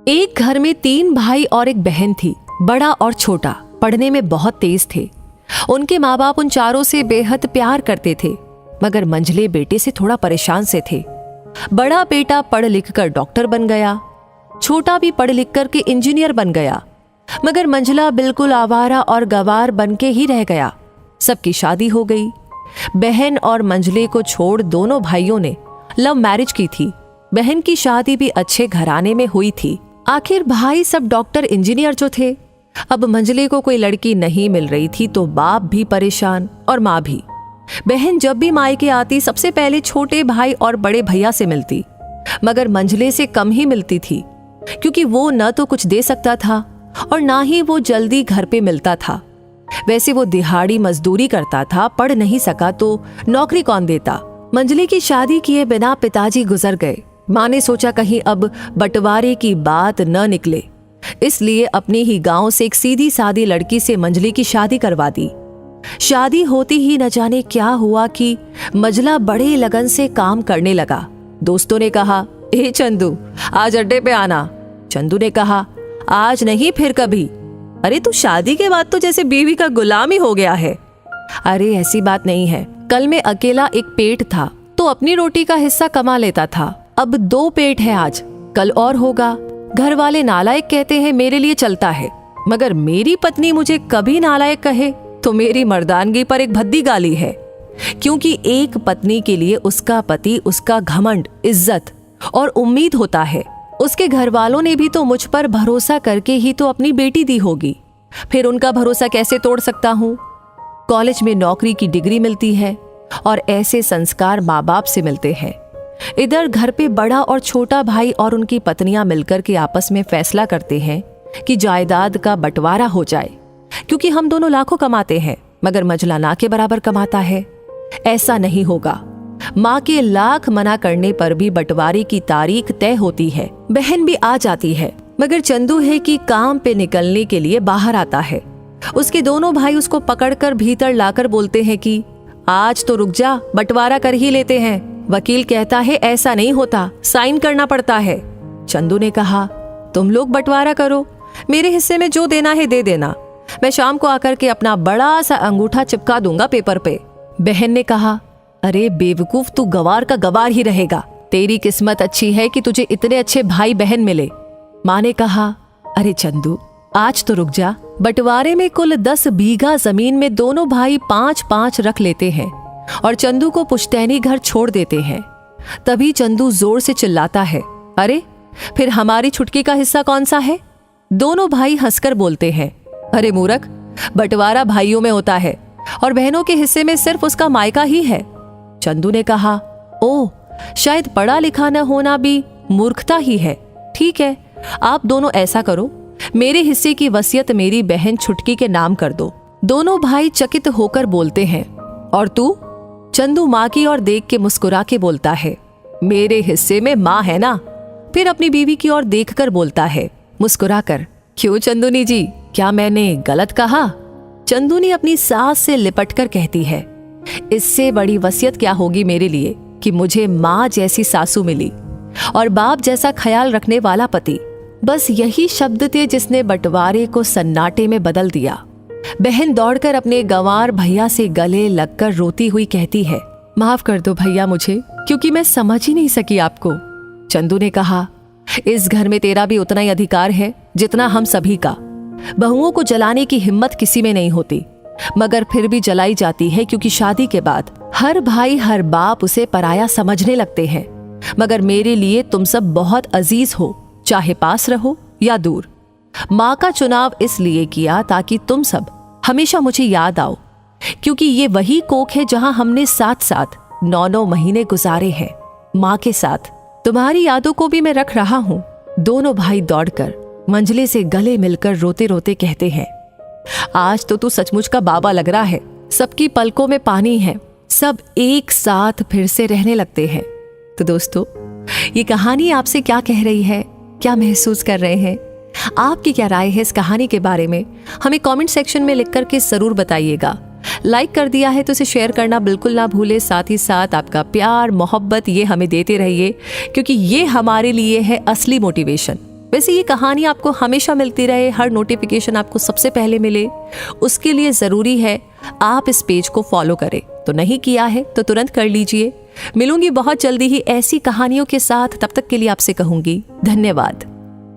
एक घर में 3 भाई और एक बहन थी। बड़ा और छोटा पढ़ने में बहुत तेज थे। उनके माँ बाप उन चारों से बेहद प्यार करते थे, मगर मंझले बेटे से थोड़ा परेशान से थे। बड़ा बेटा पढ़ लिख कर डॉक्टर बन गया, छोटा भी पढ़ लिख कर के इंजीनियर बन गया, मगर मंझला बिल्कुल आवारा और गवार बन के ही रह गया। सबकी शादी हो गई। बहन और मंझले को छोड़ दोनों भाइयों ने लव मैरिज की थी। बहन की शादी भी अच्छे घराने में हुई थी। आखिर भाई सब डॉक्टर इंजीनियर जो थे। अब मंझले को कोई लड़की नहीं मिल रही थी तो बाप भी परेशान और माँ भी। बहन जब भी मायके आती सबसे पहले छोटे भाई और बड़े भैया से मिलती, मगर मंझले से कम ही मिलती थी, क्योंकि वो न तो कुछ दे सकता था और ना ही वो जल्दी घर पे मिलता था। वैसे वो दिहाड़ी मजदूरी करता था, पढ़ नहीं सका तो नौकरी कौन देता। मंझले की शादी किए बिना पिताजी गुजर गए। माँ ने सोचा कहीं अब बंटवारे की बात न निकले, इसलिए अपने ही गांव से एक सीधी सादी लड़की से मंझले की शादी करवा दी। शादी होती ही न जाने क्या हुआ कि मंझला बड़े लगन से काम करने लगा। दोस्तों ने कहा, ए चंदू आज अड्डे पे आना। चंदू ने कहा, आज नहीं फिर कभी। अरे तू शादी के बाद तो जैसे बीवी का गुलाम ही हो गया है। अरे ऐसी बात नहीं है, कल में अकेला एक पेट था तो अपनी रोटी का हिस्सा कमा लेता था, अब 2 पेट है आज, कल और होगा। घर वाले नालायक कहते हैं मेरे लिए चलता है, मगर मेरी पत्नी मुझे कभी नालायक कहे तो मेरी मर्दानगी पर एक भद्दी गाली है, क्योंकि एक पत्नी के लिए उसका पति उसका घमंड, इज्जत और उम्मीद होता है। उसके घर वालों ने भी तो मुझ पर भरोसा करके ही तो अपनी बेटी दी होगी, फिर उनका भरोसा कैसे तोड़ सकता हूँ। कॉलेज में नौकरी की डिग्री मिलती है और ऐसे संस्कार माँ बाप से मिलते हैं। इधर घर पे बड़ा और छोटा भाई और उनकी पत्नियां मिलकर के आपस में फैसला करते हैं कि जायदाद का बंटवारा हो जाए, क्योंकि हम दोनों लाखों कमाते हैं मगर मंझला ना के बराबर कमाता है। ऐसा नहीं होगा। माँ के लाख मना करने पर भी बंटवारे की तारीख तय होती है। बहन भी आ जाती है, मगर चंदू है कि काम पे निकलने के लिए बाहर आता है। उसके दोनों भाई उसको पकड़कर भीतर लाकर बोलते हैं कि आज तो रुक जा, बंटवारा कर ही लेते हैं। वकील कहता है ऐसा नहीं होता, साइन करना पड़ता है। चंदू ने कहा, तुम लोग बंटवारा करो, मेरे हिस्से में जो देना है दे देना, मैं शाम को आकर के अपना बड़ा सा अंगूठा चिपका दूंगा पेपर पे। बहन ने कहा, अरे बेवकूफ, तू गवार का गवार ही रहेगा, तेरी किस्मत अच्छी है कि तुझे इतने अच्छे भाई बहन मिले। माँ ने कहा, अरे चंदू आज तो रुक जा, बंटवारे में कुल 10 बीघा जमीन में दोनों भाई 5-5 रख लेते हैं और चंदू को पुश्तैनी घर छोड़ देते हैं। तभी चंदू जोर से चिल्लाता है, अरे फिर हमारी छुटकी का हिस्सा कौन सा है। दोनों भाई हंसकर बोलते हैं, अरे मूर्ख, बंटवारा भाइयों में होता है और बहनों के हिस्से में सिर्फ उसका मायका ही है। चंदू ने कहा, ओह, शायद पढ़ा लिखा न होना भी मूर्खता ही है। ठीक है, आप दोनों ऐसा करो, मेरे हिस्से की वसीयत मेरी बहन छुटकी के नाम कर दो। दोनों भाई चकित होकर बोलते हैं, और तू। चंदू माँ की ओर देख के मुस्कुरा के बोलता है, मेरे हिस्से में माँ है ना। फिर अपनी बीवी की ओर देखकर बोलता है मुस्कुराकर, क्यों चंदूनी जी, क्या मैंने गलत कहा। चंदूनी अपनी सास से लिपटकर कहती है, इससे बड़ी वसीयत क्या होगी मेरे लिए कि मुझे माँ जैसी सासू मिली और बाप जैसा ख्याल रखने वाला पति। बस यही शब्द थे जिसने बंटवारे को सन्नाटे में बदल दिया। बहन दौड़कर अपने गंवार भैया से गले लगकर रोती हुई कहती है, माफ कर दो भैया मुझे, क्योंकि मैं समझ ही नहीं सकी आपको। चंदू ने कहा, इस घर में तेरा भी उतना ही अधिकार है जितना हम सभी का। बहुओं को जलाने की हिम्मत किसी में नहीं होती, मगर फिर भी जलाई जाती है, क्योंकि शादी के बाद हर भाई हर बाप उसे पराया समझने लगते हैं। मगर मेरे लिए तुम सब बहुत अजीज हो, चाहे पास रहो या दूर। माँ का चुनाव इसलिए किया ताकि तुम सब हमेशा मुझे याद आओ, क्योंकि ये वही कोख है जहां हमने साथ साथ 9-9 महीने गुजारे हैं। माँ के साथ तुम्हारी यादों को भी मैं रख रहा हूँ। दोनों भाई दौड़कर मंझले से गले मिलकर रोते रोते कहते हैं, आज तो तू सचमुच का बाबा लग रहा है। सबकी पलकों में पानी है, सब एक साथ फिर से रहने लगते हैं। तो दोस्तों, ये कहानी आपसे क्या कह रही है, क्या महसूस कर रहे हैं, आपकी क्या राय है इस कहानी के बारे में, हमें कमेंट सेक्शन में लिख करके जरूर बताइएगा। लाइक कर दिया है तो इसे शेयर करना बिल्कुल ना भूले। साथ ही साथ आपका प्यार मोहब्बत ये हमें देते रहिए, क्योंकि ये हमारे लिए है असली मोटिवेशन। वैसे ये कहानी आपको हमेशा मिलती रहे, हर नोटिफिकेशन आपको सबसे पहले मिले, उसके लिए ज़रूरी है आप इस पेज को फॉलो करें। तो नहीं किया है तो तुरंत कर लीजिए। मिलूंगी बहुत जल्दी ही ऐसी कहानियों के साथ, तब तक के लिए आपसे कहूंगी धन्यवाद।